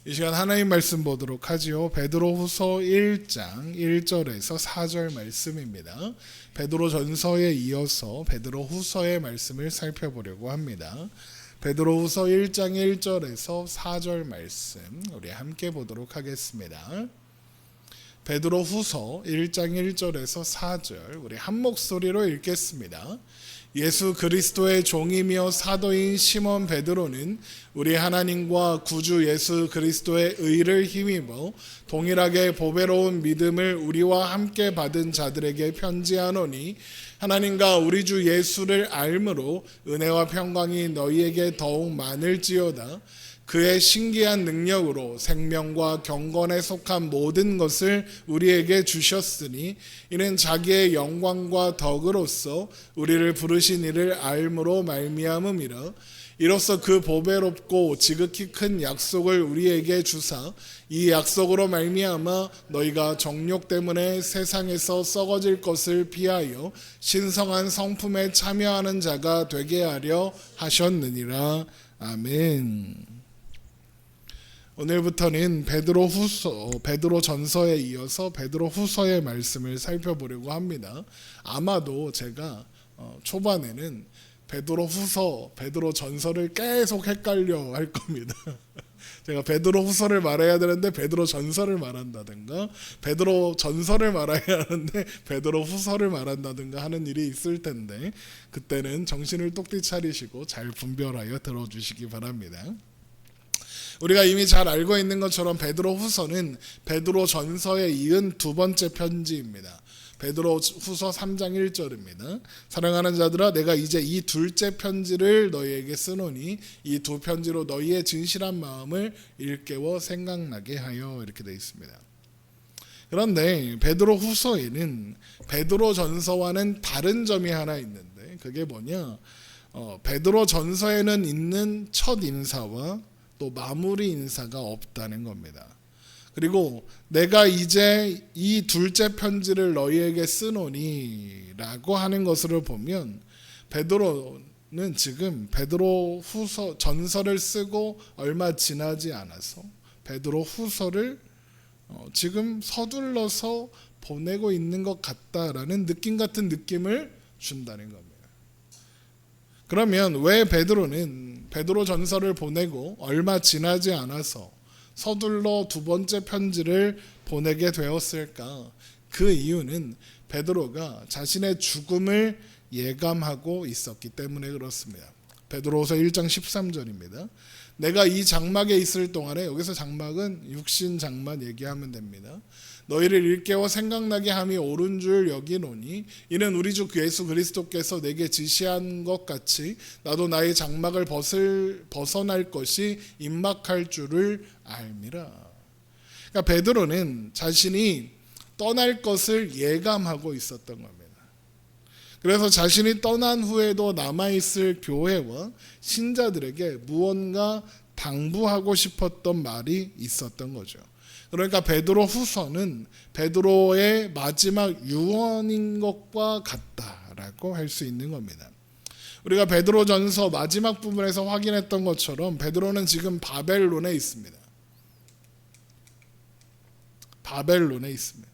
이 시간 하나님 말씀 보도록 하지요. 베드로후서 1장 1절에서 4절 말씀입니다. 베드로전서에 이어서 베드로후서의 말씀을 살펴보려고 합니다. 베드로후서 1장 1절에서 4절 말씀 우리 함께 보도록 하겠습니다. 베드로후서 1장 1절에서 4절 우리 한 목소리로 읽겠습니다. 예수 그리스도의 종이며 사도인 시몬 베드로는 우리 하나님과 구주 예수 그리스도의 의를 힘입어 동일하게 보배로운 믿음을 우리와 함께 받은 자들에게 편지하노니 하나님과 우리 주 예수를 알므로 은혜와 평강이 너희에게 더욱 많을지어다. 그의 신기한 능력으로 생명과 경건에 속한 모든 것을 우리에게 주셨으니 이는 자기의 영광과 덕으로서 우리를 부르신 이를 알므로 말미암음이라. 이로써 그 보배롭고 지극히 큰 약속을 우리에게 주사 이 약속으로 말미암아 너희가 정욕 때문에 세상에서 썩어질 것을 피하여 신성한 성품에 참여하는 자가 되게 하려 하셨느니라. 아멘. 오늘부터는 베드로전서에 이어서 베드로후서의 말씀을 살펴보려고 합니다. 아마도 제가 초반에는 베드로후서, 베드로전서를 계속 헷갈려 할 겁니다. 제가 베드로후서를 말해야 되는데 베드로전서를 말한다든가 베드로전서를 말해야 하는데 베드로후서를 말한다든가 하는 일이 있을 텐데 그때는 정신을 똑띠 차리시고 잘 분별하여 들어주시기 바랍니다. 우리가 이미 잘 알고 있는 것처럼 베드로후서는 베드로전서에 이은 두 번째 편지입니다. 베드로후서 3장 1절입니다. 사랑하는 자들아 내가 이제 이 둘째 편지를 너희에게 쓰노니 이 두 편지로 너희의 진실한 마음을 일깨워 생각나게 하여 이렇게 되어 있습니다. 그런데 베드로후서에는 베드로전서와는 다른 점이 하나 있는데 그게 뭐냐? 베드로전서에는 있는 첫 인사와 또 마무리 인사가 없다는 겁니다. 그리고 내가 이제 이 둘째 편지를 너희에게 쓰노니 라고 하는 것을 보면 베드로는 지금 베드로후서 전서를 쓰고 얼마 지나지 않아서 베드로후서를 지금 서둘러서 보내고 있는 것 같다라는 느낌 같은 느낌을 준다는 겁니다. 그러면 왜 베드로는 베드로전서를 보내고 얼마 지나지 않아서 서둘러 두 번째 편지를 보내게 되었을까? 그 이유는 베드로가 자신의 죽음을 예감하고 있었기 때문에 그렇습니다. 베드로후서 1장 13절입니다. 내가 이 장막에 있을 동안에, 여기서 장막은 육신 장만 얘기하면 됩니다. 너희를 일깨워 생각나게 함이 옳은 줄 여기노니 이는 우리 주 예수 그리스도께서 내게 지시한 것 같이 나도 나의 장막을 벗어날 것이 임박할 줄을 알미라. 그러니까 베드로는 자신이 떠날 것을 예감하고 있었던 겁니다. 그래서 자신이 떠난 후에도 남아있을 교회와 신자들에게 무언가 당부하고 싶었던 말이 있었던 거죠. 그러니까 베드로후서는 베드로의 마지막 유언인 것과 같다라고 할 수 있는 겁니다. 우리가 베드로전서 마지막 부분에서 확인했던 것처럼 베드로는 지금 바벨론에 있습니다. 바벨론에 있습니다.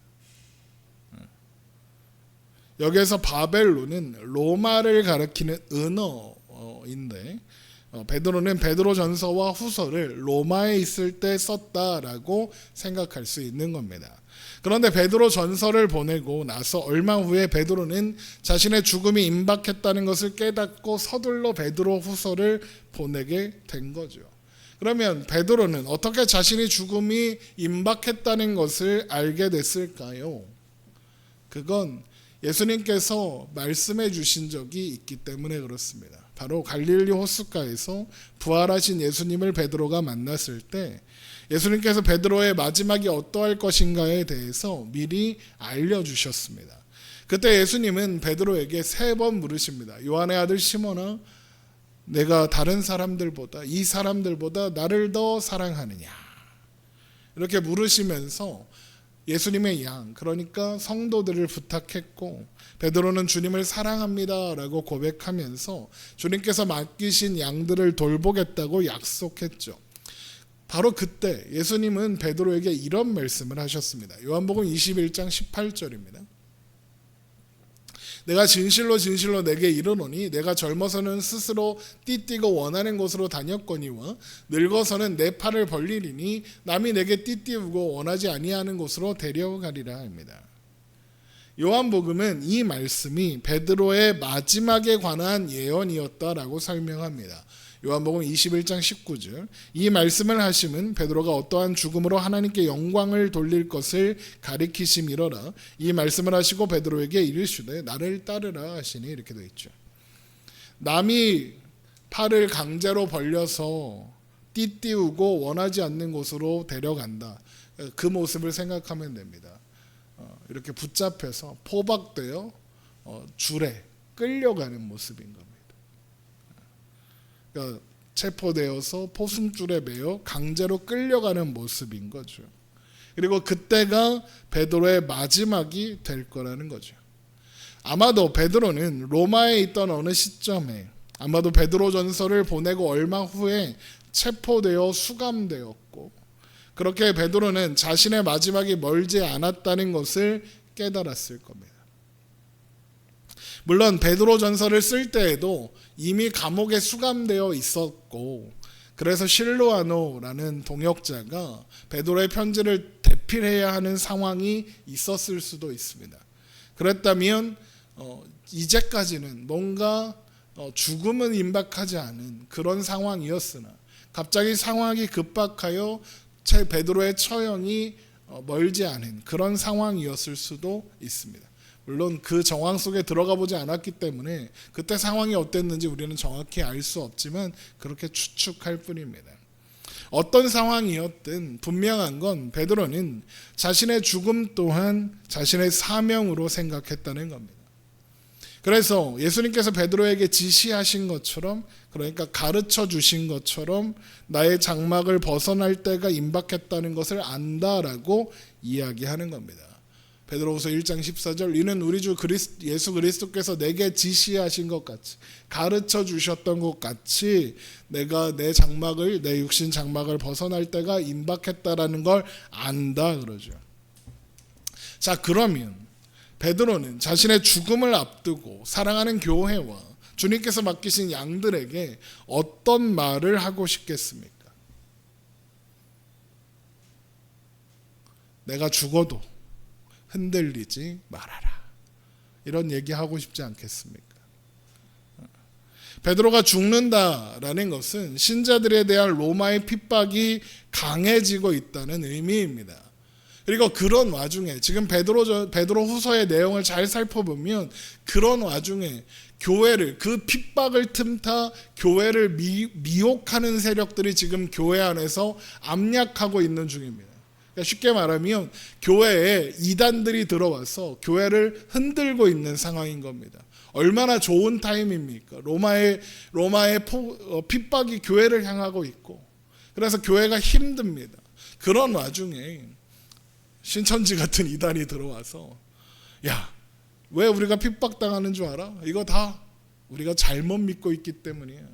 여기에서 바벨론은 로마를 가리키는 은어인데 베드로는 베드로전서와 후서를 로마에 있을 때 썼다라고 생각할 수 있는 겁니다. 그런데 베드로전서를 보내고 나서 얼마 후에 베드로는 자신의 죽음이 임박했다는 것을 깨닫고 서둘러 베드로후서를 보내게 된 거죠. 그러면 베드로는 어떻게 자신의 죽음이 임박했다는 것을 알게 됐을까요? 그건 예수님께서 말씀해 주신 적이 있기 때문에 그렇습니다. 바로 갈릴리 호숫가에서 부활하신 예수님을 베드로가 만났을 때 예수님께서 베드로의 마지막이 어떠할 것인가에 대해서 미리 알려주셨습니다. 그때 예수님은 베드로에게 3번 물으십니다. 요한의 아들 시몬아, 내가 다른 사람들보다 이 사람들보다 나를 더 사랑하느냐? 이렇게 물으시면서 예수님의 양, 그러니까 성도들을 부탁했고 베드로는 주님을 사랑합니다 라고 고백하면서 주님께서 맡기신 양들을 돌보겠다고 약속했죠. 바로 그때 예수님은 베드로에게 이런 말씀을 하셨습니다. 요한복음 21장 18절입니다. 내가 진실로 진실로 내게 이르노니 내가 젊어서는 스스로 띠띠고 원하는 곳으로 다녔거니와 늙어서는 내 팔을 벌리리니 남이 내게 띠띠우고 원하지 아니하는 곳으로 데려가리라 합니다. 요한복음은 이 말씀이 베드로의 마지막에 관한 예언이었다라고 설명합니다. 요한복음 21장 19절, 이 말씀을 하심은 베드로가 어떠한 죽음으로 하나님께 영광을 돌릴 것을 가리키심이로라. 이 말씀을 하시고 베드로에게 이르시되 나를 따르라 하시니, 이렇게 되어 있죠. 남이 팔을 강제로 벌려서 띠띠우고 원하지 않는 곳으로 데려간다. 그 모습을 생각하면 됩니다. 이렇게 붙잡혀서 포박되어 줄에 끌려가는 모습인 겁니다. 그러니까 체포되어서 포승줄에 매여 강제로 끌려가는 모습인 거죠. 그리고 그때가 베드로의 마지막이 될 거라는 거죠. 아마도 베드로는 로마에 있던 어느 시점에, 아마도 베드로전서를 보내고 얼마 후에 체포되어 수감되었고, 그렇게 베드로는 자신의 마지막이 멀지 않았다는 것을 깨달았을 겁니다. 물론 베드로전서를 쓸 때에도 이미 감옥에 수감되어 있었고, 그래서 실로아노라는 동역자가 베드로의 편지를 대필해야 하는 상황이 있었을 수도 있습니다. 그랬다면 이제까지는 뭔가 죽음은 임박하지 않은 그런 상황이었으나 갑자기 상황이 급박하여 베드로의 처형이 멀지 않은 그런 상황이었을 수도 있습니다. 물론 그 정황 속에 들어가 보지 않았기 때문에 그때 상황이 어땠는지 우리는 정확히 알 수 없지만 그렇게 추측할 뿐입니다. 어떤 상황이었든 분명한 건 베드로는 자신의 죽음 또한 자신의 사명으로 생각했다는 겁니다. 그래서 예수님께서 베드로에게 지시하신 것처럼, 그러니까 가르쳐 주신 것처럼 나의 장막을 벗어날 때가 임박했다는 것을 안다라고 이야기하는 겁니다. 베드로후서 1장 14절, 이는 우리 주 예수 그리스도께서 내게 지시하신 것 같이, 가르쳐 주셨던 것 같이 내가 내 육신 장막을 벗어날 때가 임박했다라는 걸 안다 그러죠. 자, 그러면 베드로는 자신의 죽음을 앞두고 사랑하는 교회와 주님께서 맡기신 양들에게 어떤 말을 하고 싶겠습니까? 내가 죽어도 흔들리지 말아라, 이런 얘기하고 싶지 않겠습니까? 베드로가 죽는다라는 것은 신자들에 대한 로마의 핍박이 강해지고 있다는 의미입니다. 그리고 그런 와중에 지금 베드로 후서의 내용을 잘 살펴보면 그런 와중에 교회를, 그 핍박을 틈타 교회를 미혹하는 세력들이 지금 교회 안에서 압력하고 있는 중입니다. 쉽게 말하면 교회에 이단들이 들어와서 교회를 흔들고 있는 상황인 겁니다. 얼마나 좋은 타임입니까? 로마의 핍박이 교회를 향하고 있고, 그래서 교회가 힘듭니다. 그런 와중에 신천지 같은 이단이 들어와서, 야, 왜 우리가 핍박당하는 줄 알아? 이거 다 우리가 잘못 믿고 있기 때문이야.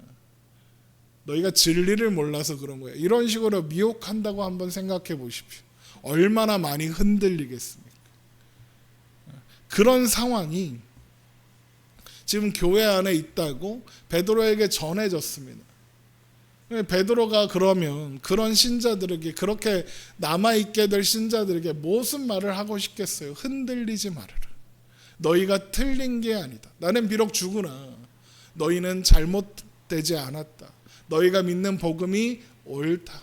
너희가 진리를 몰라서 그런 거야. 이런 식으로 미혹한다고 한번 생각해 보십시오. 얼마나 많이 흔들리겠습니까? 그런 상황이 지금 교회 안에 있다고 베드로에게 전해졌습니다. 베드로가 그러면 그런 신자들에게, 그렇게 남아있게 될 신자들에게 무슨 말을 하고 싶겠어요? 흔들리지 말아라. 너희가 틀린 게 아니다. 나는 비록 죽으나 너희는 잘못되지 않았다. 너희가 믿는 복음이 옳다.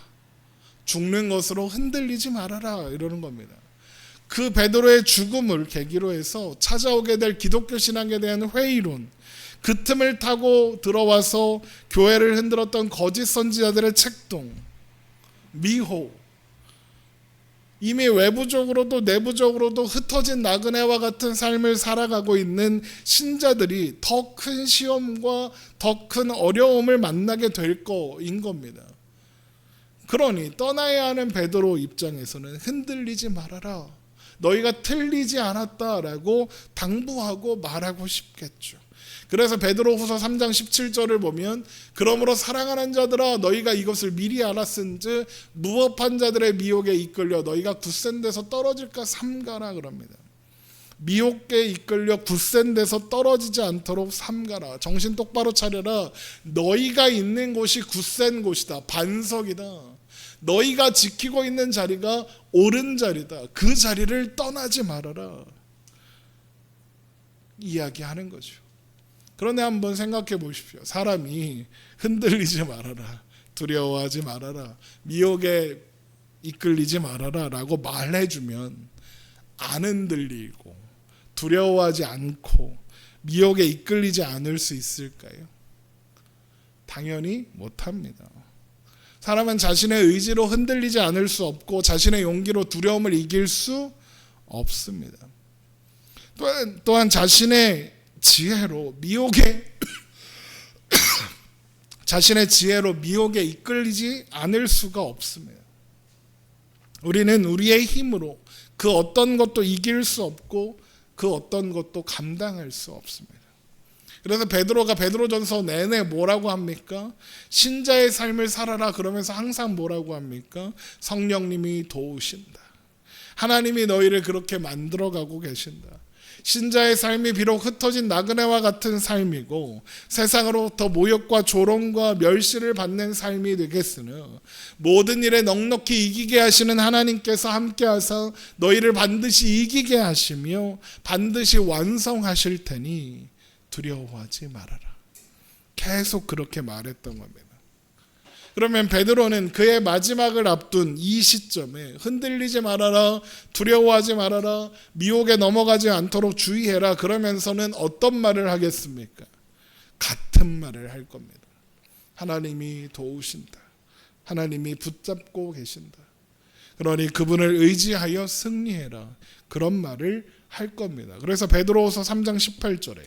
죽는 것으로 흔들리지 말아라, 이러는 겁니다. 그 베드로의 죽음을 계기로 해서 찾아오게 될 기독교 신앙에 대한 회의론, 그 틈을 타고 들어와서 교회를 흔들었던 거짓 선지자들의 책동, 미혹, 이미 외부적으로도 내부적으로도 흩어진 나그네와 같은 삶을 살아가고 있는 신자들이 더 큰 시험과 더 큰 어려움을 만나게 될 거인 겁니다. 그러니 떠나야 하는 베드로 입장에서는 흔들리지 말아라, 너희가 틀리지 않았다라고 당부하고 말하고 싶겠죠. 그래서 베드로후서 3장 17절을 보면 그러므로 사랑하는 자들아 너희가 이것을 미리 알았은즉 무법한 자들의 미혹에 이끌려 너희가 굳센 데서 떨어질까 삼가라 그럽니다. 미혹에 이끌려 굳센 데서 떨어지지 않도록 삼가라. 정신 똑바로 차려라. 너희가 있는 곳이 굳센 곳이다. 반석이다. 너희가 지키고 있는 자리가 옳은 자리다. 그 자리를 떠나지 말아라. 이야기하는 거죠. 그런데 한번 생각해 보십시오. 사람이 흔들리지 말아라, 두려워하지 말아라, 미혹에 이끌리지 말아라 라고 말해주면 안 흔들리고 두려워하지 않고 미혹에 이끌리지 않을 수 있을까요? 당연히 못합니다. 사람은 자신의 의지로 흔들리지 않을 수 없고 자신의 용기로 두려움을 이길 수 없습니다. 또한 자신의 지혜로 자신의 지혜로 미혹에 이끌리지 않을 수가 없습니다. 우리는 우리의 힘으로 그 어떤 것도 이길 수 없고 그 어떤 것도 감당할 수 없습니다. 그래서 베드로가 베드로전서 내내 뭐라고 합니까? 신자의 삶을 살아라 그러면서 항상 뭐라고 합니까? 성령님이 도우신다. 하나님이 너희를 그렇게 만들어가고 계신다. 신자의 삶이 비록 흩어진 나그네와 같은 삶이고 세상으로부터 모욕과 조롱과 멸시를 받는 삶이 되겠으나 모든 일에 넉넉히 이기게 하시는 하나님께서 함께하사 너희를 반드시 이기게 하시며 반드시 완성하실 테니 두려워하지 말아라. 계속 그렇게 말했던 겁니다. 그러면 베드로는 그의 마지막을 앞둔 이 시점에 흔들리지 말아라, 두려워하지 말아라, 미혹에 넘어가지 않도록 주의해라 그러면서는 어떤 말을 하겠습니까? 같은 말을 할 겁니다. 하나님이 도우신다. 하나님이 붙잡고 계신다. 그러니 그분을 의지하여 승리해라. 그런 말을 할 겁니다. 그래서 베드로후서 3장 18절에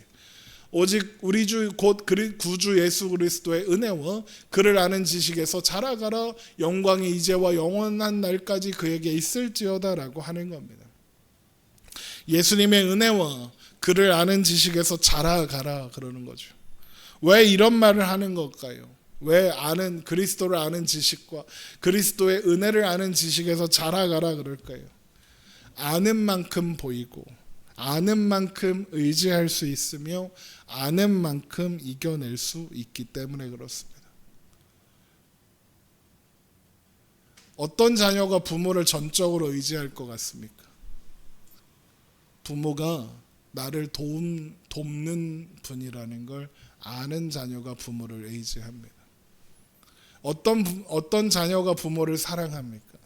오직 우리 주 곧 구주 예수 그리스도의 은혜와 그를 아는 지식에서 자라가라. 영광이 이제와 영원한 날까지 그에게 있을지어다라고 하는 겁니다. 예수님의 은혜와 그를 아는 지식에서 자라가라 그러는 거죠. 왜 이런 말을 하는 걸까요? 왜 그리스도를 아는 지식과 그리스도의 은혜를 아는 지식에서 자라가라 그럴까요? 아는 만큼 보이고 아는 만큼 의지할 수 있으며 아는 만큼 이겨낼 수 있기 때문에 그렇습니다. 어떤 자녀가 부모를 전적으로 의지할 것 같습니까? 부모가 나를 돕는 분이라는 걸 아는 자녀가 부모를 의지합니다. 어떤 자녀가 부모를 사랑합니까?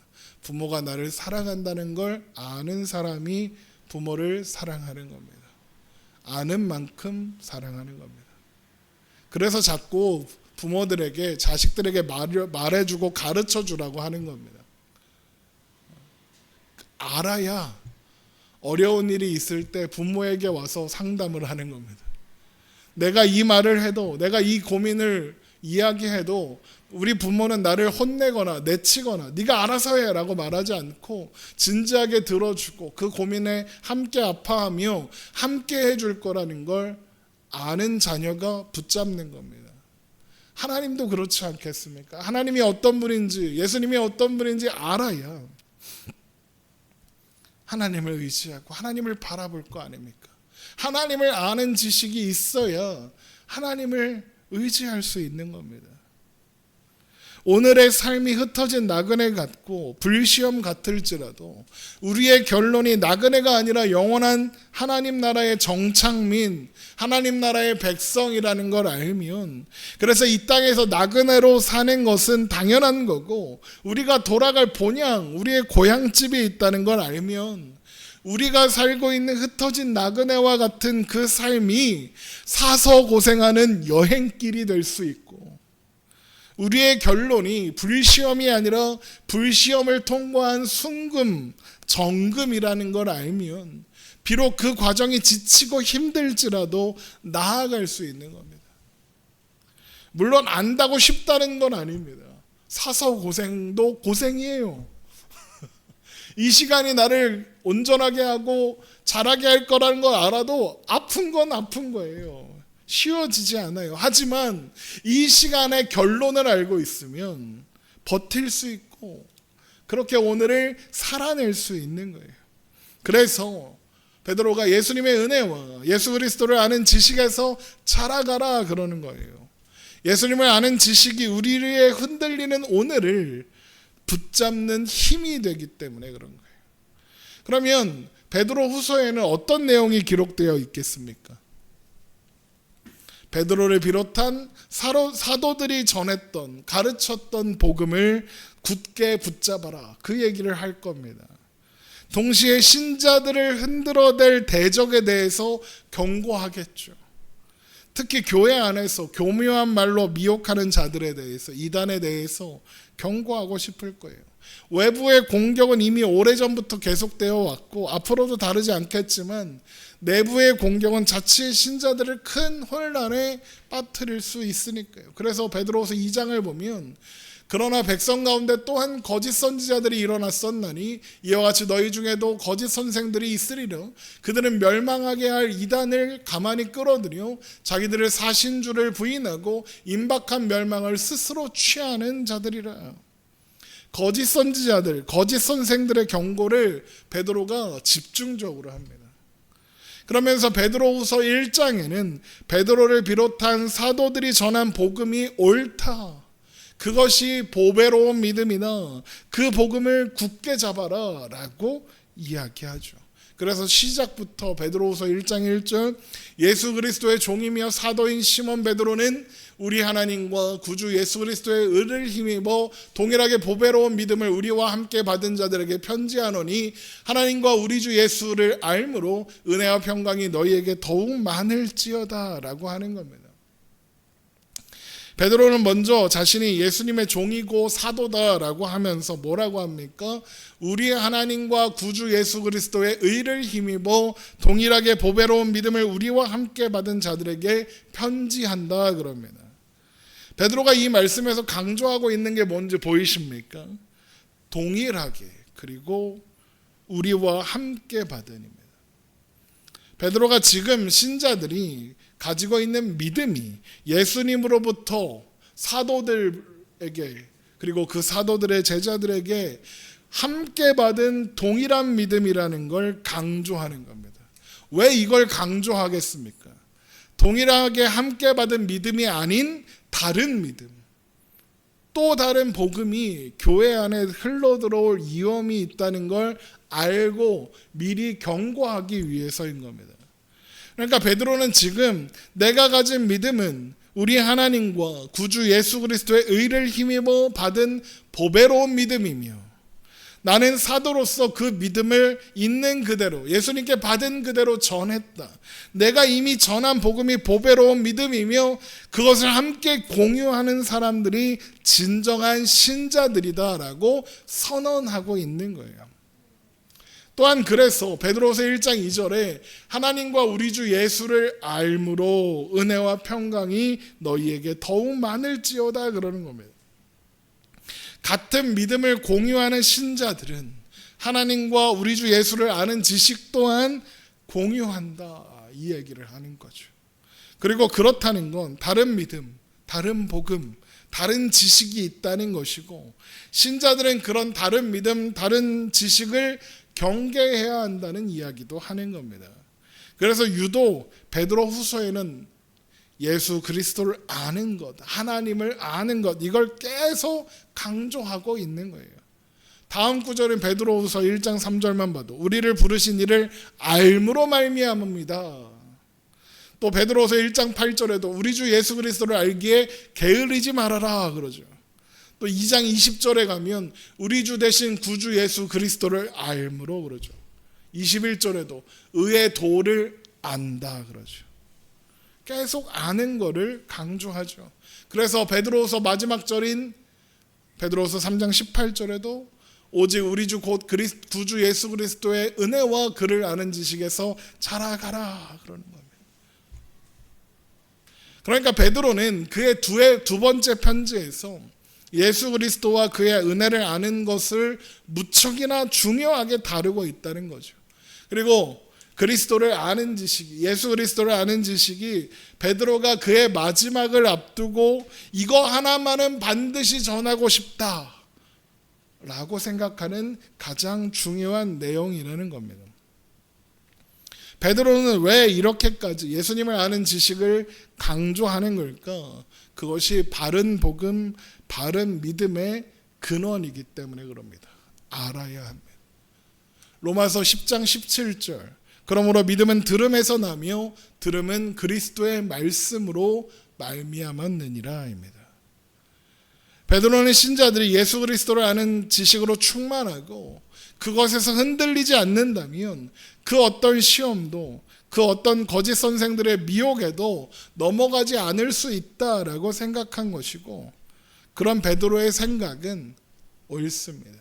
부모가 나를 사랑한다는 걸 아는 사람이 부모를 사랑하는 겁니다. 아는 만큼 사랑하는 겁니다. 그래서 자꾸 부모들에게 자식들에게 말해주고 가르쳐주라고 하는 겁니다. 알아야 어려운 일이 있을 때 부모에게 와서 상담을 하는 겁니다. 내가 이 말을 해도 내가 이 고민을 이야기해도 우리 부모는 나를 혼내거나 내치거나 네가 알아서 해라고 말하지 않고 진지하게 들어주고 그 고민에 함께 아파하며 함께 해줄 거라는 걸 아는 자녀가 붙잡는 겁니다. 하나님도 그렇지 않겠습니까? 하나님이 어떤 분인지 예수님이 어떤 분인지 알아야 하나님을 의지하고 하나님을 바라볼 거 아닙니까? 하나님을 아는 지식이 있어야 하나님을 의지할 수 있는 겁니다. 오늘의 삶이 흩어진 나그네 같고 불시험 같을지라도 우리의 결론이 나그네가 아니라 영원한 하나님 나라의 정착민, 하나님 나라의 백성이라는 걸 알면 그래서 이 땅에서 나그네로 사는 것은 당연한 거고 우리가 돌아갈 본향, 우리의 고향집이 있다는 걸 알면 우리가 살고 있는 흩어진 나그네와 같은 그 삶이 사서 고생하는 여행길이 될 수 있고 우리의 결론이 불시험이 아니라 불시험을 통과한 순금, 정금이라는 걸 알면 비록 그 과정이 지치고 힘들지라도 나아갈 수 있는 겁니다. 물론 안다고 쉽다는 건 아닙니다. 사서 고생도 고생이에요. 이 시간이 나를 온전하게 하고 잘하게 할 거라는 걸 알아도 아픈 건 아픈 거예요. 쉬워지지 않아요. 하지만 이 시간의 결론을 알고 있으면 버틸 수 있고 그렇게 오늘을 살아낼 수 있는 거예요. 그래서 베드로가 예수님의 은혜와 예수 그리스도를 아는 지식에서 자라가라 그러는 거예요. 예수님을 아는 지식이 우리의 흔들리는 오늘을 붙잡는 힘이 되기 때문에 그런 거예요. 그러면 베드로 후서에는 어떤 내용이 기록되어 있겠습니까? 베드로를 비롯한 사도들이 전했던 가르쳤던 복음을 굳게 붙잡아라 그 얘기를 할 겁니다. 동시에 신자들을 흔들어댈 대적에 대해서 경고하겠죠. 특히 교회 안에서 교묘한 말로 미혹하는 자들에 대해서 이단에 대해서 경고하고 싶을 거예요. 외부의 공격은 이미 오래전부터 계속되어 왔고 앞으로도 다르지 않겠지만 내부의 공격은 자칫 신자들을 큰 혼란에 빠뜨릴 수 있으니까요. 그래서 베드로후서 2장을 보면 그러나 백성 가운데 또한 거짓 선지자들이 일어났었나니 이와 같이 너희 중에도 거짓 선생들이 있으리라. 그들은 멸망하게 할 이단을 가만히 끌어들여 자기들의 사신주를 부인하고 임박한 멸망을 스스로 취하는 자들이라. 거짓 선지자들, 거짓 선생들의 경고를 베드로가 집중적으로 합니다. 그러면서 베드로후서 1장에는 베드로를 비롯한 사도들이 전한 복음이 옳다. 그것이 보배로운 믿음이나 그 복음을 굳게 잡아라 라고 이야기하죠. 그래서 시작부터 베드로후서 1장 1절 예수 그리스도의 종이며 사도인 시몬 베드로는 우리 하나님과 구주 예수 그리스도의 은혜를 힘입어 동일하게 보배로운 믿음을 우리와 함께 받은 자들에게 편지하노니 하나님과 우리 주 예수를 알므로 은혜와 평강이 너희에게 더욱 많을지어다 라고 하는 겁니다. 베드로는 먼저 자신이 예수님의 종이고 사도다라고 하면서 뭐라고 합니까? 우리 하나님과 구주 예수 그리스도의 의를 힘입어 동일하게 보배로운 믿음을 우리와 함께 받은 자들에게 편지한다 그럽니다. 베드로가 이 말씀에서 강조하고 있는 게 뭔지 보이십니까? 동일하게 그리고 우리와 함께 받은입니다. 베드로가 지금 신자들이 가지고 있는 믿음이 예수님으로부터 사도들에게 그리고 그 사도들의 제자들에게 함께 받은 동일한 믿음이라는 걸 강조하는 겁니다. 왜 이걸 강조하겠습니까? 동일하게 함께 받은 믿음이 아닌 다른 믿음, 또 다른 복음이 교회 안에 흘러들어올 위험이 있다는 걸 알고 미리 경고하기 위해서인 겁니다. 그러니까 베드로는 지금 내가 가진 믿음은 우리 하나님과 구주 예수 그리스도의 의를 힘입어 받은 보배로운 믿음이며 나는 사도로서 그 믿음을 있는 그대로 예수님께 받은 그대로 전했다. 내가 이미 전한 복음이 보배로운 믿음이며 그것을 함께 공유하는 사람들이 진정한 신자들이다라고 선언하고 있는 거예요. 또한 그래서 베드로후서 1장 2절에 하나님과 우리 주 예수를 알므로 은혜와 평강이 너희에게 더욱 많을지어다 그러는 겁니다. 같은 믿음을 공유하는 신자들은 하나님과 우리 주 예수를 아는 지식 또한 공유한다 이 얘기를 하는 거죠. 그리고 그렇다는 건 다른 믿음, 다른 복음, 다른 지식이 있다는 것이고 신자들은 그런 다른 믿음, 다른 지식을 경계해야 한다는 이야기도 하는 겁니다. 그래서 유독 베드로 후서에는 예수 그리스도를 아는 것, 하나님을 아는 것 이걸 계속 강조하고 있는 거예요. 다음 구절인 베드로후서 1장 3절만 봐도 우리를 부르신 이를 알므로 말미암습니다. 또 베드로후서 1장 8절에도 우리 주 예수 그리스도를 알기에 게으르지 말아라 그러죠. 또 2장 20절에 가면 우리 주 대신 구주 예수 그리스도를 알므로 그러죠. 21절에도 의의 도를 안다 그러죠. 계속 아는 거를 강조하죠. 그래서 베드로후서 마지막 절인 베드로후서 3장 18절에도 오직 우리 주 곧 구주 예수 그리스도의 은혜와 그를 아는 지식에서 자라가라 그러는 겁니다. 그러니까 베드로는 그의 두 번째 편지에서 예수 그리스도와 그의 은혜를 아는 것을 무척이나 중요하게 다루고 있다는 거죠. 그리고 그리스도를 아는 지식이, 예수 그리스도를 아는 지식이 베드로가 그의 마지막을 앞두고 이거 하나만은 반드시 전하고 싶다 라고 생각하는 가장 중요한 내용이라는 겁니다. 베드로는 왜 이렇게까지 예수님을 아는 지식을 강조하는 걸까? 그것이 바른 복음, 바른 믿음의 근원이기 때문에 그럽니다. 알아야 합니다. 로마서 10장 17절, 그러므로 믿음은 들음에서 나며 들음은 그리스도의 말씀으로 말미암았느니라입니다. 베드로는 신자들이 예수 그리스도를 아는 지식으로 충만하고 그것에서 흔들리지 않는다면 그 어떤 시험도, 그 어떤 거짓 선생들의 미혹에도 넘어가지 않을 수 있다라고 생각한 것이고, 그런 베드로의 생각은 옳습니다.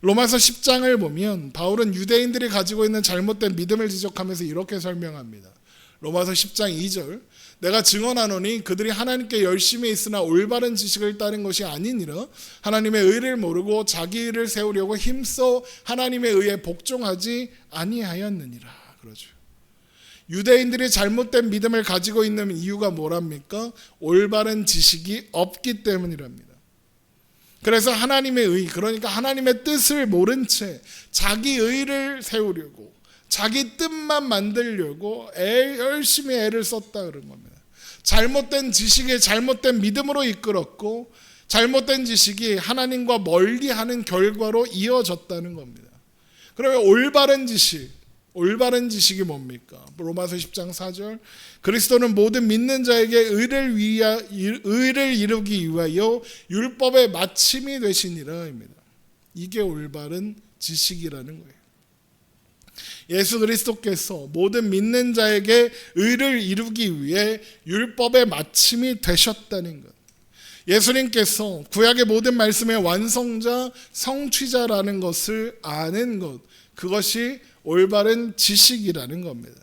로마서 10장을 보면 바울은 유대인들이 가지고 있는 잘못된 믿음을 지적하면서 이렇게 설명합니다. 로마서 10장 2절, 내가 증언하노니 그들이 하나님께 열심히 있으나 올바른 지식을 따른 것이 아니니라. 하나님의 의를 모르고 자기 의를 세우려고 힘써 하나님의 의에 복종하지 아니하였느니라. 그러죠. 유대인들이 잘못된 믿음을 가지고 있는 이유가 뭐랍니까? 올바른 지식이 없기 때문이랍니다. 그래서 하나님의 의, 그러니까 하나님의 뜻을 모른 채 자기 의를 세우려고, 자기 뜻만 만들려고 열심히 애를 썼다 그런 겁니다. 잘못된 지식이 잘못된 믿음으로 이끌었고, 잘못된 지식이 하나님과 멀리하는 결과로 이어졌다는 겁니다. 그러면 올바른 지식이 뭡니까? 로마서 10장 4절, 그리스도는 모든 믿는 자에게 의를 이루기 위하여 율법의 마침이 되시니라입니다. 이게 올바른 지식이라는 거예요. 예수 그리스도께서 모든 믿는 자에게 의를 이루기 위해 율법의 마침이 되셨다는 것. 예수님께서 구약의 모든 말씀의 완성자, 성취자라는 것을 아는 것, 그것이 올바른 지식이라는 겁니다.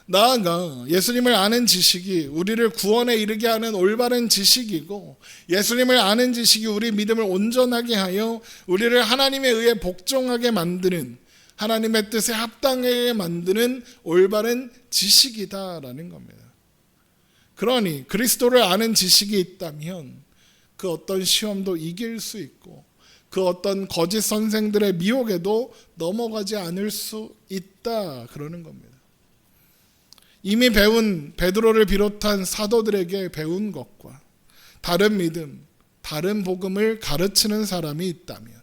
나아가 예수님을 아는 지식이 우리를 구원에 이르게 하는 올바른 지식이고, 예수님을 아는 지식이 우리 믿음을 온전하게 하여 우리를 하나님의 의에 복종하게 만드는, 하나님의 뜻에 합당하게 만드는 올바른 지식이다라는 겁니다. 그러니 그리스도를 아는 지식이 있다면 그 어떤 시험도 이길 수 있고, 그 어떤 거짓 선생들의 미혹에도 넘어가지 않을 수 있다 그러는 겁니다. 이미 배운 베드로를 비롯한 사도들에게 배운 것과 다른 믿음, 다른 복음을 가르치는 사람이 있다면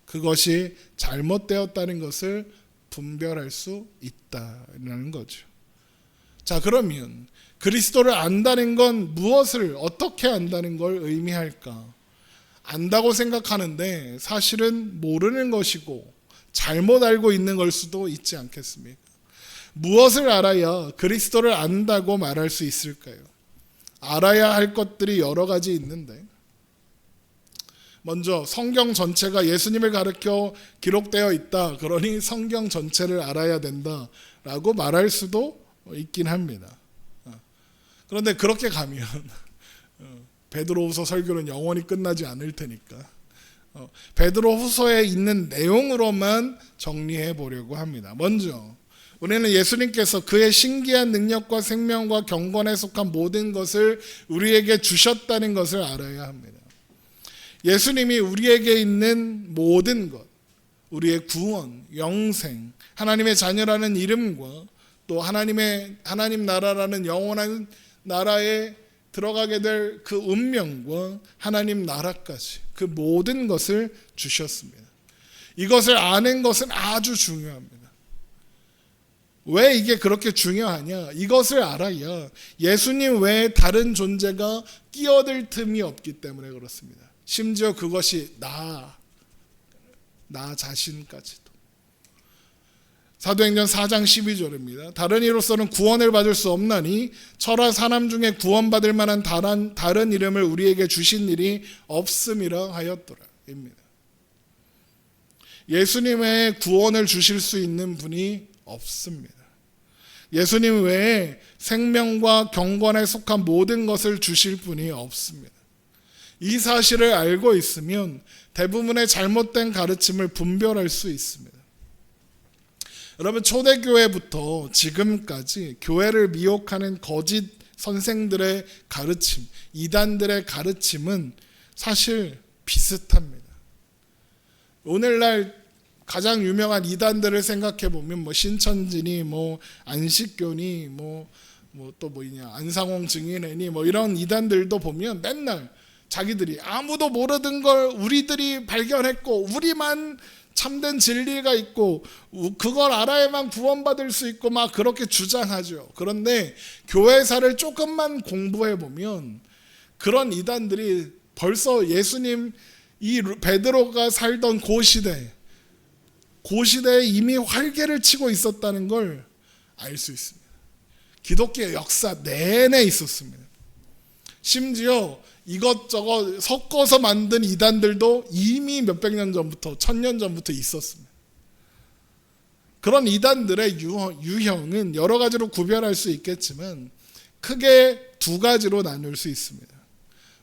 그것이 잘못되었다는 것을 분별할 수 있다는 거죠. 자, 그러면 그리스도를 안다는 건 무엇을 어떻게 안다는 걸 의미할까? 안다고 생각하는데 사실은 모르는 것이고 잘못 알고 있는 걸 수도 있지 않겠습니까? 무엇을 알아야 그리스도를 안다고 말할 수 있을까요? 알아야 할 것들이 여러 가지 있는데, 먼저 성경 전체가 예수님을 가르쳐 기록되어 있다, 그러니 성경 전체를 알아야 된다라고 말할 수도 있긴 합니다. 그런데 그렇게 가면 베드로후서 설교는 영원히 끝나지 않을 테니까 베드로후서에 있는 내용으로만 정리해 보려고 합니다. 먼저 우리는 예수님께서 그의 신기한 능력과 생명과 경건에 속한 모든 것을 우리에게 주셨다는 것을 알아야 합니다. 예수님이 우리에게 있는 모든 것, 우리의 구원, 영생, 하나님의 자녀라는 이름과 또 하나님 나라라는 영원한 나라에 들어가게 될 그 운명과 하나님 나라까지 그 모든 것을 주셨습니다. 이것을 아는 것은 아주 중요합니다. 왜 이게 그렇게 중요하냐? 이것을 알아야 예수님 외에 다른 존재가 끼어들 틈이 없기 때문에 그렇습니다. 심지어 그것이 나 자신까지도. 사도행전 4장 12절입니다. 다른 이로서는 구원을 받을 수 없나니 철하 사람 중에 구원받을 만한 다른 이름을 우리에게 주신 일이 없음이라 하였더라 입니다. 예수님 외에 구원을 주실 수 있는 분이 없습니다. 예수님 외에 생명과 경건에 속한 모든 것을 주실 분이 없습니다. 이 사실을 알고 있으면 대부분의 잘못된 가르침을 분별할 수 있습니다. 여러분, 초대교회부터 지금까지 교회를 미혹하는 거짓 선생들의 가르침, 이단들의 가르침은 사실 비슷합니다. 오늘날 가장 유명한 이단들을 생각해 보면 신천지니 안식교니 안상홍 증인회니 이런 이단들도 보면 맨날 자기들이 아무도 모르던 걸 우리들이 발견했고 우리만 참된 진리가 있고 그걸 알아야만 구원받을 수 있고 그렇게 주장하죠. 그런데 교회사를 조금만 공부해 보면 그런 이단들이 벌써 예수님 이 베드로가 살던 고시대에 이미 활개를 치고 있었다는 걸 알 수 있습니다. 기독교의 역사 내내 있었습니다. 심지어 이것저것 섞어서 만든 이단들도 이미 몇백 년 전부터 1000년 전부터 있었습니다. 그런 이단들의 유형은 여러 가지로 구별할 수 있겠지만 크게 두 가지로 나눌 수 있습니다.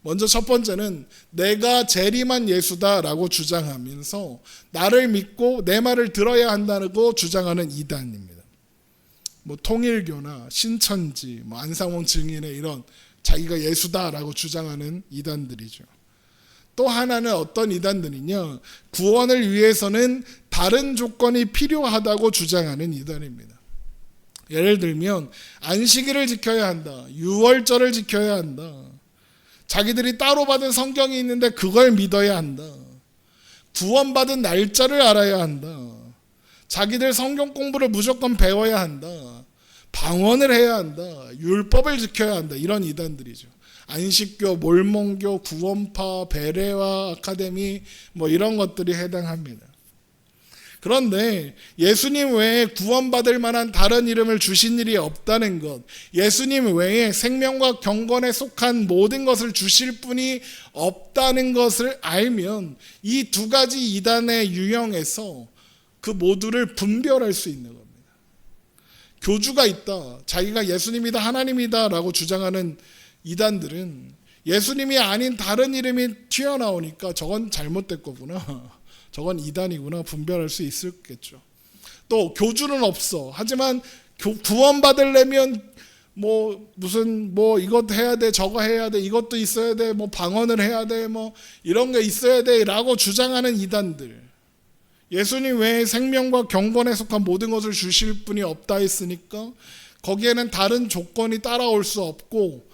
먼저 첫 번째는 내가 재림한 예수다라고 주장하면서 나를 믿고 내 말을 들어야 한다고 주장하는 이단입니다. 통일교나 신천지, 안상홍 증인의 이런 자기가 예수다라고 주장하는 이단들이죠. 또 하나는 어떤 이단들이냐, 구원을 위해서는 다른 조건이 필요하다고 주장하는 이단입니다. 예를 들면 안식일을 지켜야 한다, 유월절을 지켜야 한다, 자기들이 따로 받은 성경이 있는데 그걸 믿어야 한다, 구원받은 날짜를 알아야 한다, 자기들 성경 공부를 무조건 배워야 한다, 방언을 해야 한다, 율법을 지켜야 한다, 이런 이단들이죠. 안식교, 몰몬교, 구원파, 베레와 아카데미 이런 것들이 해당합니다. 그런데 예수님 외에 구원받을 만한 다른 이름을 주신 일이 없다는 것, 예수님 외에 생명과 경건에 속한 모든 것을 주실 분이 없다는 것을 알면 이 두 가지 이단의 유형에서 그 모두를 분별할 수 있는 겁니다. 교주가 있다, 자기가 예수님이다, 하나님이다 라고 주장하는 이단들은 예수님이 아닌 다른 이름이 튀어나오니까 저건 잘못된 거구나, 저건 이단이구나 분별할 수 있었겠죠. 또 교주는 없어, 하지만 구원받으려면 이것 해야 돼, 저거 해야 돼, 이것도 있어야 돼, 방언을 해야 돼, 이런 게 있어야 돼 라고 주장하는 이단들, 예수님 외에 생명과 경건에 속한 모든 것을 주실 분이 없다 했으니까 거기에는 다른 조건이 따라올 수 없고,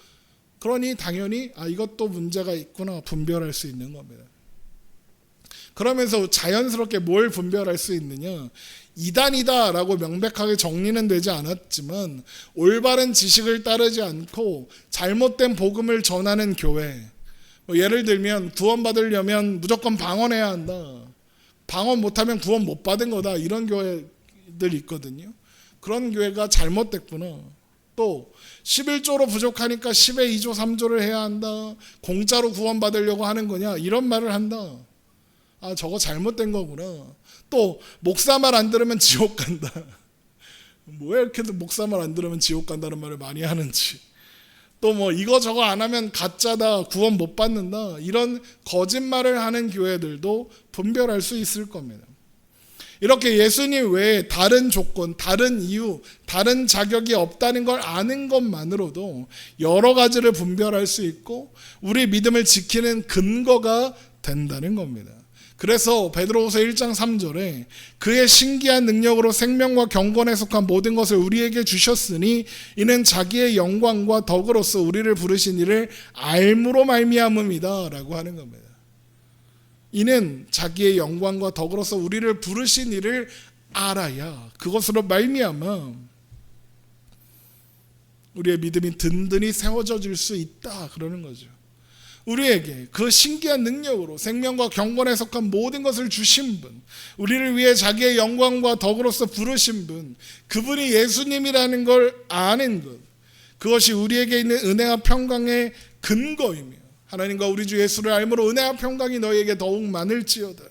그러니 당연히 이것도 문제가 있구나 분별할 수 있는 겁니다. 그러면서 자연스럽게 뭘 분별할 수 있느냐, 이단이다 라고 명백하게 정리는 되지 않았지만 올바른 지식을 따르지 않고 잘못된 복음을 전하는 교회, 예를 들면 구원받으려면 무조건 방언해야 한다, 방언 못하면 구원 못 받은 거다, 이런 교회들 있거든요. 그런 교회가 잘못됐구나. 또 11조로 부족하니까 10의 2조 3조를 해야 한다, 공짜로 구원받으려고 하는 거냐, 이런 말을 한다. 저거 잘못된 거구나. 또 목사 말 안 들으면 지옥 간다. 왜 이렇게 목사 말 안 들으면 지옥 간다는 말을 많이 하는지. 또 이거 저거 안 하면 가짜다, 구원 못 받는다, 이런 거짓말을 하는 교회들도 분별할 수 있을 겁니다. 이렇게 예수님 외에 다른 조건, 다른 이유, 다른 자격이 없다는 걸 아는 것만으로도 여러 가지를 분별할 수 있고 우리 믿음을 지키는 근거가 된다는 겁니다. 그래서 베드로후서 1장 3절에 그의 신기한 능력으로 생명과 경건에 속한 모든 것을 우리에게 주셨으니 이는 자기의 영광과 덕으로서 우리를 부르신 이를 알므로 말미암음이다 라고 하는 겁니다. 이는 자기의 영광과 덕으로서 우리를 부르신 이를 알아야 그것으로 말미암아 우리의 믿음이 든든히 세워질 수 있다 그러는 거죠. 우리에게 그 신기한 능력으로 생명과 경건에 속한 모든 것을 주신 분, 우리를 위해 자기의 영광과 덕으로서 부르신 분, 그분이 예수님이라는 걸 아는 것, 그것이 우리에게 있는 은혜와 평강의 근거이며 하나님과 우리 주 예수를 알므로 은혜와 평강이 너희에게 더욱 많을지어다.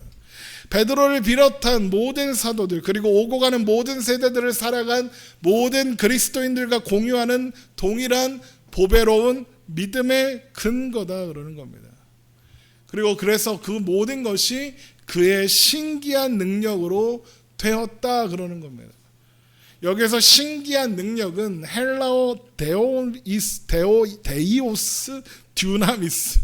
베드로를 비롯한 모든 사도들, 그리고 오고 가는 모든 세대들을 살아간 모든 그리스도인들과 공유하는 동일한 보배로운 믿음의 근거다 그러는 겁니다. 그리고 그래서 그 모든 것이 그의 신기한 능력으로 되었다 그러는 겁니다. 여기서 신기한 능력은 헬라어 데이오스 듀나미스,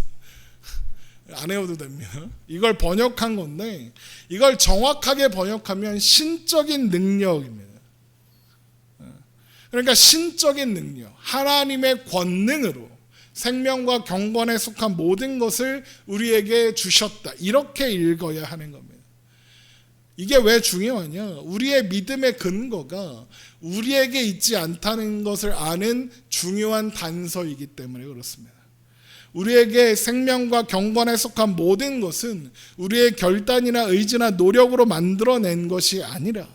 안 외워도 됩니다. 이걸 번역한 건데, 이걸 정확하게 번역하면 신적인 능력입니다. 그러니까 신적인 능력, 하나님의 권능으로 생명과 경건에 속한 모든 것을 우리에게 주셨다, 이렇게 읽어야 하는 겁니다. 이게 왜 중요하냐? 우리의 믿음의 근거가 우리에게 있지 않다는 것을 아는 중요한 단서이기 때문에 그렇습니다. 우리에게 생명과 경건에 속한 모든 것은 우리의 결단이나 의지나 노력으로 만들어낸 것이 아니라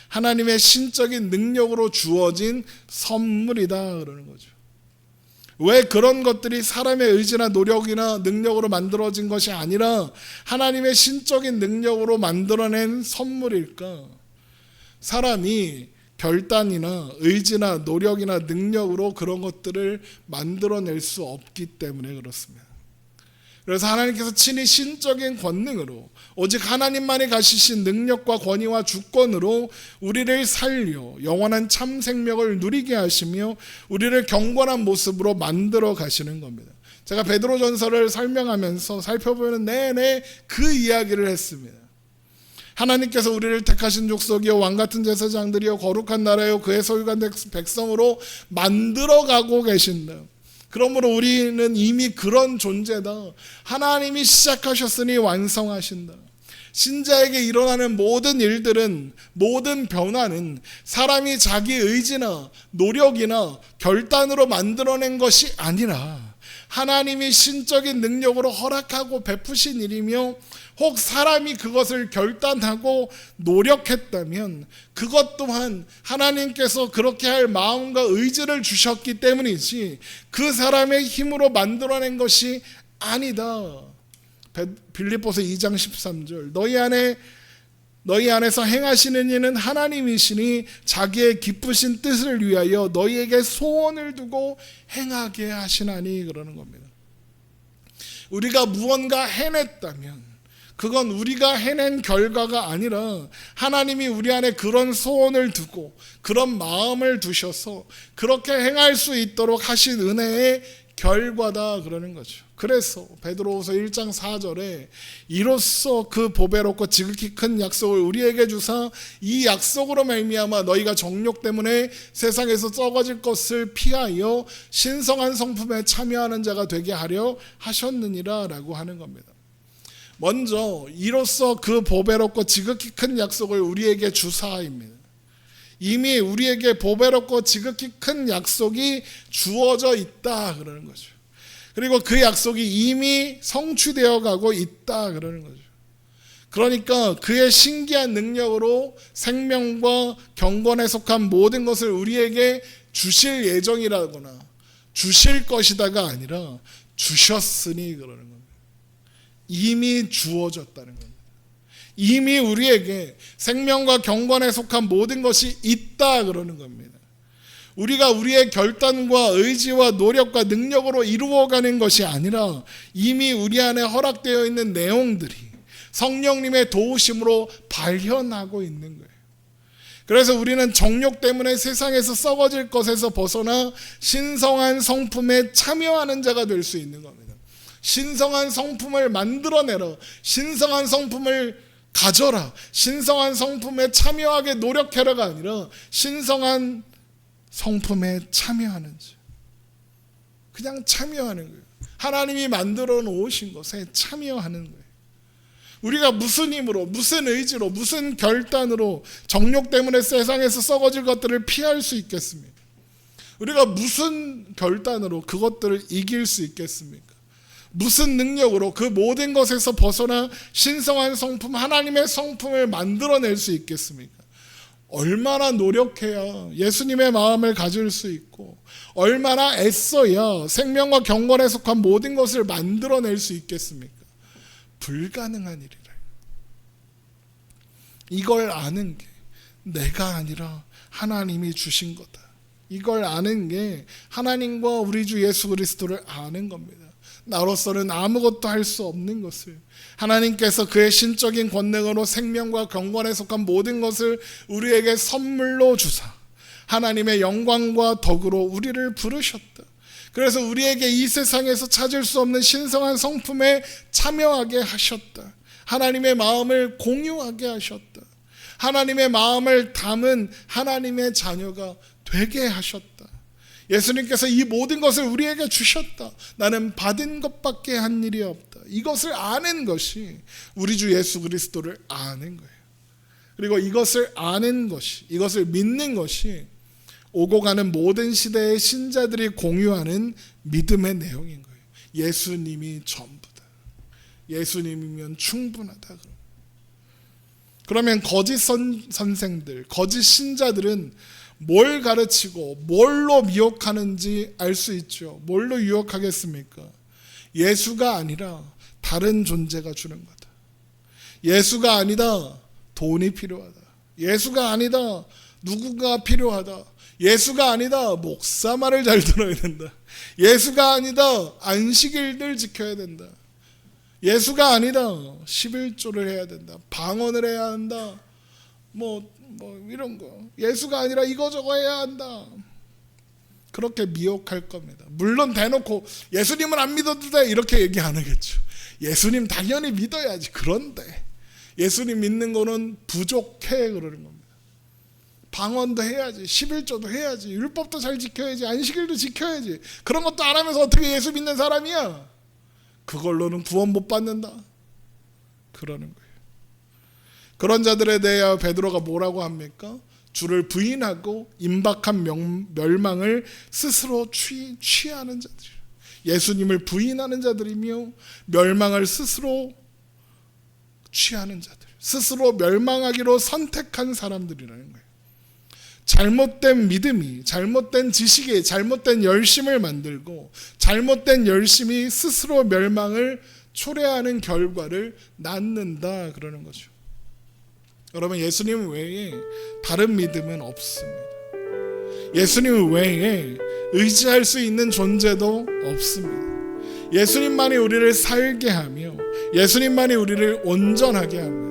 하나님의 신적인 능력으로 주어진 선물이다 그러는 거죠. 왜 그런 것들이 사람의 의지나 노력이나 능력으로 만들어진 것이 아니라 하나님의 신적인 능력으로 만들어낸 선물일까? 사람이 결단이나 의지나 노력이나 능력으로 그런 것들을 만들어낼 수 없기 때문에 그렇습니다. 그래서 하나님께서 친히 신적인 권능으로 오직 하나님만이 가지신 능력과 권위와 주권으로 우리를 살려 영원한 참 생명을 누리게 하시며 우리를 경건한 모습으로 만들어 가시는 겁니다. 제가 베드로전서를 설명하면서 살펴보면 내내 그 이야기를 했습니다. 하나님께서 우리를 택하신 족속이요 왕같은 제사장들이요 거룩한 나라요 그의 소유한 백성으로 만들어가고 계신다. 그러므로 우리는 이미 그런 존재다. 하나님이 시작하셨으니 완성하신다. 신자에게 일어나는 모든 일들은, 모든 변화는 사람이 자기 의지나 노력이나 결단으로 만들어낸 것이 아니라 하나님이 신적인 능력으로 허락하고 베푸신 일이며, 혹 사람이 그것을 결단하고 노력했다면 그것 또한 하나님께서 그렇게 할 마음과 의지를 주셨기 때문이지 그 사람의 힘으로 만들어낸 것이 아니다. 빌립보서 2장 13절 너희 안에서 행하시는 이는 하나님이시니 자기의 기쁘신 뜻을 위하여 너희에게 소원을 두고 행하게 하시나니 그러는 겁니다. 우리가 무언가 해냈다면 그건 우리가 해낸 결과가 아니라 하나님이 우리 안에 그런 소원을 두고 그런 마음을 두셔서 그렇게 행할 수 있도록 하신 은혜의 결과다 그러는 거죠. 그래서 베드로후서 1장 4절에 이로써 그 보배롭고 지극히 큰 약속을 우리에게 주사 이 약속으로 말미암아 너희가 정욕 때문에 세상에서 썩어질 것을 피하여 신성한 성품에 참여하는 자가 되게 하려 하셨느니라 라고 하는 겁니다. 먼저 이로써 그 보배롭고 지극히 큰 약속을 우리에게 주사입니다. 이미 우리에게 보배롭고 지극히 큰 약속이 주어져 있다 그러는 거죠. 그리고 그 약속이 이미 성취되어 가고 있다 그러는 거죠. 그러니까 그의 신기한 능력으로 생명과 경건에 속한 모든 것을 우리에게 주실 예정이라거나 주실 것이다가 아니라 주셨으니 그러는 겁니다. 이미 주어졌다는 겁니다. 이미 우리에게 생명과 경건에 속한 모든 것이 있다 그러는 겁니다. 우리가 우리의 결단과 의지와 노력과 능력으로 이루어가는 것이 아니라 이미 우리 안에 허락되어 있는 내용들이 성령님의 도우심으로 발현하고 있는 거예요. 그래서 우리는 정욕 때문에 세상에서 썩어질 것에서 벗어나 신성한 성품에 참여하는 자가 될 수 있는 겁니다. 신성한 성품을 만들어내라. 신성한 성품을 가져라. 신성한 성품에 참여하게 노력해라가 아니라 신성한 성품에 참여하는 자. 그냥 참여하는 거예요. 하나님이 만들어 놓으신 것에 참여하는 거예요. 우리가 무슨 힘으로, 무슨 의지로, 무슨 결단으로 정욕 때문에 세상에서 썩어질 것들을 피할 수 있겠습니까? 우리가 무슨 결단으로 그것들을 이길 수 있겠습니까? 무슨 능력으로 그 모든 것에서 벗어나 신성한 성품, 하나님의 성품을 만들어낼 수 있겠습니까? 얼마나 노력해야 예수님의 마음을 가질 수 있고 얼마나 애써야 생명과 경건에 속한 모든 것을 만들어낼 수 있겠습니까? 불가능한 일이라. 이걸 아는 게 내가 아니라 하나님이 주신 거다. 이걸 아는 게 하나님과 우리 주 예수 그리스도를 아는 겁니다. 나로서는 아무것도 할 수 없는 것을 하나님께서 그의 신적인 권능으로 생명과 경건에 속한 모든 것을 우리에게 선물로 주사 하나님의 영광과 덕으로 우리를 부르셨다. 그래서 우리에게 이 세상에서 찾을 수 없는 신성한 성품에 참여하게 하셨다. 하나님의 마음을 공유하게 하셨다. 하나님의 마음을 담은 하나님의 자녀가 되게 하셨다. 예수님께서 이 모든 것을 우리에게 주셨다. 나는 받은 것밖에 한 일이 없다. 이것을 아는 것이 우리 주 예수 그리스도를 아는 거예요. 그리고 이것을 아는 것이, 이것을 믿는 것이 오고 가는 모든 시대의 신자들이 공유하는 믿음의 내용인 거예요. 예수님이 전부다. 예수님이면 충분하다. 그러면 거짓 선생들, 거짓 신자들은 뭘 가르치고 뭘로 미혹하는지 알 수 있죠. 뭘로 유혹하겠습니까? 예수가 아니라 다른 존재가 주는 거다. 예수가 아니다. 돈이 필요하다. 예수가 아니다. 누구가 필요하다. 예수가 아니다. 목사 말을 잘 들어야 된다. 예수가 아니다. 안식일들 지켜야 된다. 예수가 아니다. 11조를 해야 된다. 방언을 해야 한다. 뭐 이런 거. 예수가 아니라 이거저거 해야 한다. 그렇게 미혹할 겁니다. 물론 대놓고 예수님은 안 믿어도 돼 이렇게 얘기 안 하겠죠. 예수님 당연히 믿어야지. 그런데 예수님 믿는 거는 부족해 그러는 겁니다. 방언도 해야지, 11조도 해야지, 율법도 잘 지켜야지, 안식일도 지켜야지. 그런 것도 안 하면서 어떻게 예수 믿는 사람이야? 그걸로는 구원 못 받는다. 그러는 거예요. 그런 자들에 대해 베드로가 뭐라고 합니까? 주를 부인하고 임박한 멸망을 스스로 취하는 자들. 예수님을 부인하는 자들이며 멸망을 스스로 취하는 자들. 스스로 멸망하기로 선택한 사람들이라는 거예요. 잘못된 믿음이, 잘못된 지식이, 잘못된 열심을 만들고 잘못된 열심이 스스로 멸망을 초래하는 결과를 낳는다 그러는 거죠. 여러분, 예수님 외에 다른 믿음은 없습니다. 예수님 외에 의지할 수 있는 존재도 없습니다. 예수님만이 우리를 살게 하며 예수님만이 우리를 온전하게 합니다.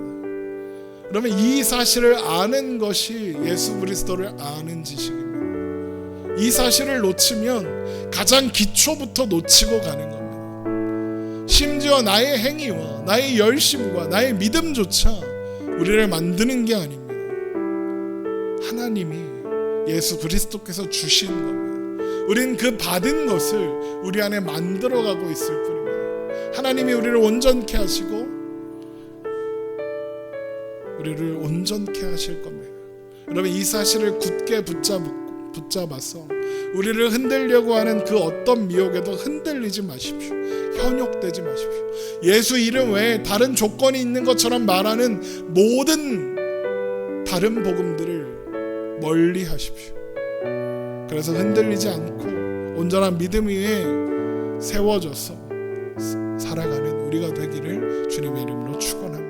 그러면 이 사실을 아는 것이 예수 그리스도를 아는 지식입니다. 이 사실을 놓치면 가장 기초부터 놓치고 가는 겁니다. 심지어 나의 행위와 나의 열심과 나의 믿음조차 우리를 만드는 게 아닙니다. 하나님이 예수 그리스도께서 주신 겁니다. 우린 그 받은 것을 우리 안에 만들어가고 있을 뿐입니다. 하나님이 우리를 온전케 하시고 우리를 온전케 하실 겁니다. 여러분, 이 사실을 굳게 붙잡아서 우리를 흔들려고 하는 그 어떤 미혹에도 흔들리지 마십시오. 현혹되지 마십시오. 예수 이름 외에 다른 조건이 있는 것처럼 말하는 모든 다른 복음들을 멀리 하십시오. 그래서 흔들리지 않고 온전한 믿음 위에 세워져서 살아가는 우리가 되기를 주님의 이름으로 축원합니다.